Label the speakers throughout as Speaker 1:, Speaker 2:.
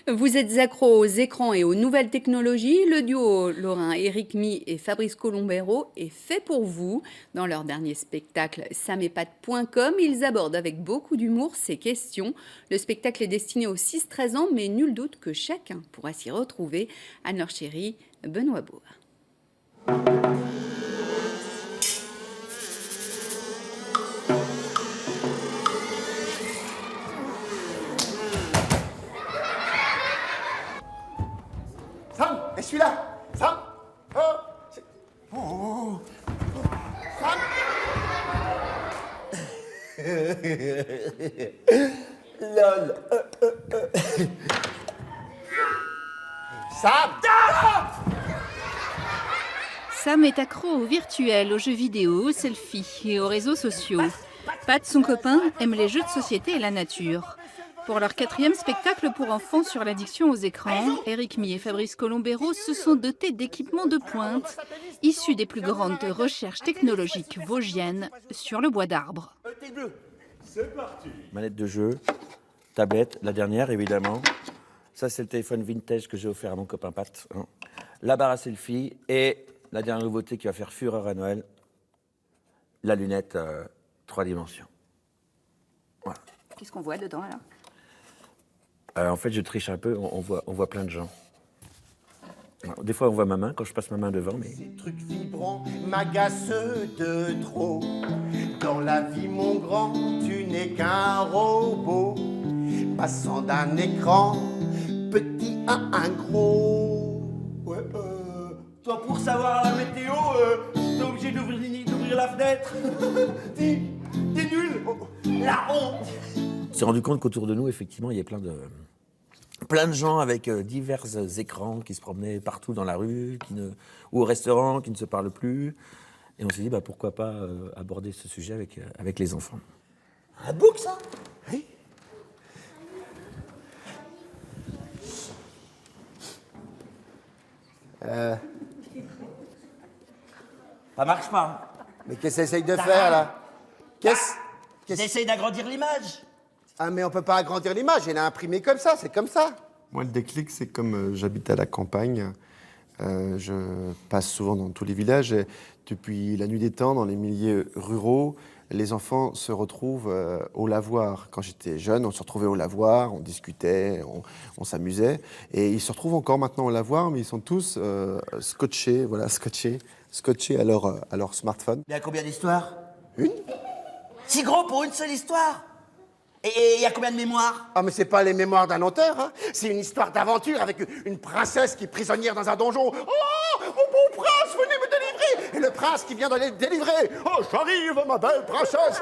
Speaker 1: Vous êtes accro aux écrans et aux nouvelles technologies. Le duo lorrain Éric My et Fabrice Colombero est fait pour vous. Dans leur dernier spectacle samepat.com, ils abordent avec beaucoup d'humour ces questions. Le spectacle est destiné aux 6-13 ans, mais nul doute que chacun pourra s'y retrouver. Anne-Laure Chéry, Benoît Bourg.
Speaker 2: Sam, et celui-là Sam Oh, oh, Sam
Speaker 3: Lol.
Speaker 2: Sam
Speaker 4: Sam est accro au virtuel, aux jeux vidéo, aux selfies et aux réseaux sociaux. Pat, son copain, aime les jeux de société et la nature. Pour leur 4e spectacle pour enfants sur l'addiction aux écrans, Éric My et Fabrice Colombero se sont dotés d'équipements de pointe, issus des plus grandes recherches technologiques vosgiennes sur le bois d'arbre.
Speaker 3: C'est parti. Manette de jeu, tablette, la dernière évidemment. Ça c'est le téléphone vintage que j'ai offert à mon copain Pat. La barre à selfie et la dernière nouveauté qui va faire fureur à Noël, la lunette 3 dimensions. Voilà.
Speaker 4: Qu'est-ce qu'on voit dedans alors ?
Speaker 3: En fait, je triche un peu, on voit plein de gens. Alors, des fois, on voit ma main quand je passe ma main devant, mais...
Speaker 2: Ces trucs vibrants m'agacent de trop. Dans la vie, mon grand, tu n'es qu'un robot. Passant d'un écran petit à un gros. Ouais, toi, pour savoir la météo, t'es obligé d'ouvrir la fenêtre. T'es nul. La honte.
Speaker 3: On s'est rendu compte qu'autour de nous, effectivement, il y a plein de gens avec divers écrans qui se promenaient partout dans la rue, ou au restaurant, qui ne se parlent plus. Et on s'est dit, pourquoi pas aborder ce sujet avec les enfants.
Speaker 2: Un bouc, ça? Oui.
Speaker 5: Ça marche pas.
Speaker 2: Mais qu'est-ce que essaye de faire, là?
Speaker 5: J'essaye d'agrandir l'image.
Speaker 2: Ah, mais on peut pas agrandir l'image, il a imprimé comme ça, c'est comme ça.
Speaker 6: Moi, le déclic, c'est comme j'habite à la campagne, je passe souvent dans tous les villages. Et depuis la nuit des temps, dans les milieux ruraux, les enfants se retrouvent au lavoir. Quand j'étais jeune, on se retrouvait au lavoir, on discutait, on s'amusait. Et ils se retrouvent encore maintenant au lavoir, mais ils sont tous scotchés à leur smartphone.
Speaker 5: Il y a combien d'histoires?
Speaker 2: Une?
Speaker 5: Si gros pour une seule histoire? Et il y a combien de mémoires?
Speaker 2: Ah, mais c'est pas les mémoires d'un auteur, hein. C'est une histoire d'aventure avec une princesse qui est prisonnière dans un donjon. Oh, mon bon prince, venez me délivrer! Et le prince qui vient de les délivrer. Oh, j'arrive, ma belle princesse!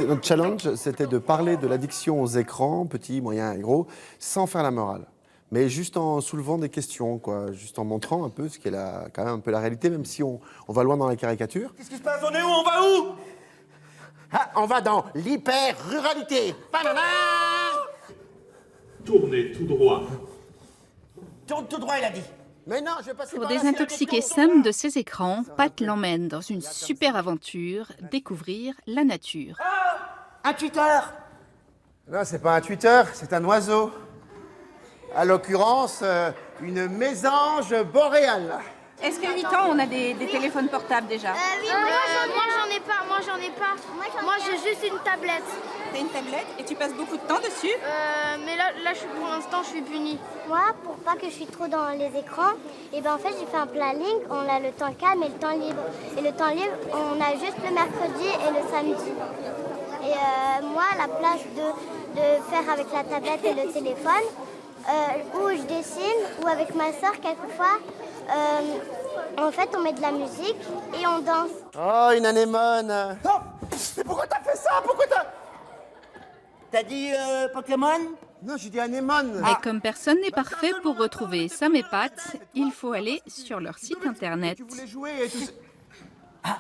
Speaker 6: Notre challenge, c'était de parler de l'addiction aux écrans, petits, moyens et gros, sans faire la morale. Mais juste en soulevant des questions, quoi. Juste en montrant un peu ce qui est quand même un peu la réalité, même si on va loin dans la caricature.
Speaker 5: Qu'est-ce qui se passe? On est où? On va où?
Speaker 2: Ah, on va dans l'hyper-ruralité. Banana!
Speaker 7: Tournez tout droit.
Speaker 5: Tourne tout droit, il a dit.
Speaker 2: Mais non, je vais passer
Speaker 4: Pour
Speaker 2: par là,
Speaker 4: désintoxiquer
Speaker 2: c'est la question.
Speaker 4: Sam de ses écrans, Pat l'emmène dans une super aventure, découvrir la nature.
Speaker 5: Un Twitter.
Speaker 2: Non, c'est pas un Twitter, c'est un oiseau. À l'occurrence, une mésange boréale.
Speaker 4: Est-ce qu'à 8 ans, on a des téléphones portables déjà?
Speaker 8: Oui, moi j'en ai pas, moi j'ai juste une tablette.
Speaker 4: T'as une tablette et tu passes beaucoup de temps dessus?
Speaker 8: Mais là pour l'instant je suis punie. Moi, pour pas que je suis trop dans les écrans, et ben en fait j'ai fait un planning, on a le temps calme et le temps libre. Et le temps libre, on a juste le mercredi et le samedi. Et moi, à la place de faire avec la tablette et le téléphone, où je dessine, ou avec ma soeur quelquefois, en fait on met de la musique et on danse.
Speaker 2: Oh, une anémone. Non, mais pourquoi t'as fait ça? Pourquoi t'as...
Speaker 5: T'as dit Pokémon?
Speaker 2: Non, j'ai dit anémone.
Speaker 4: Et comme personne n'est parfait pour retrouver Sam et Pat, il faut aller sur leur site internet.
Speaker 2: Tu voulais jouer et tout ça.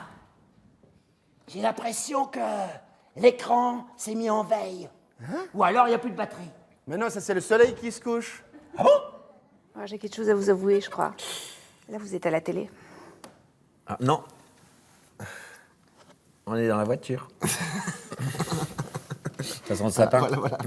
Speaker 5: J'ai l'impression que l'écran s'est mis en veille. Ou alors il n'y a plus de batterie.
Speaker 2: Mais non, ça c'est le soleil qui se couche.
Speaker 5: Ah bon?
Speaker 9: Ah, j'ai quelque chose à vous avouer, je crois. Là, vous êtes à la télé.
Speaker 3: Ah, non. On est dans la voiture. Ça sent le sapin.
Speaker 6: Voilà.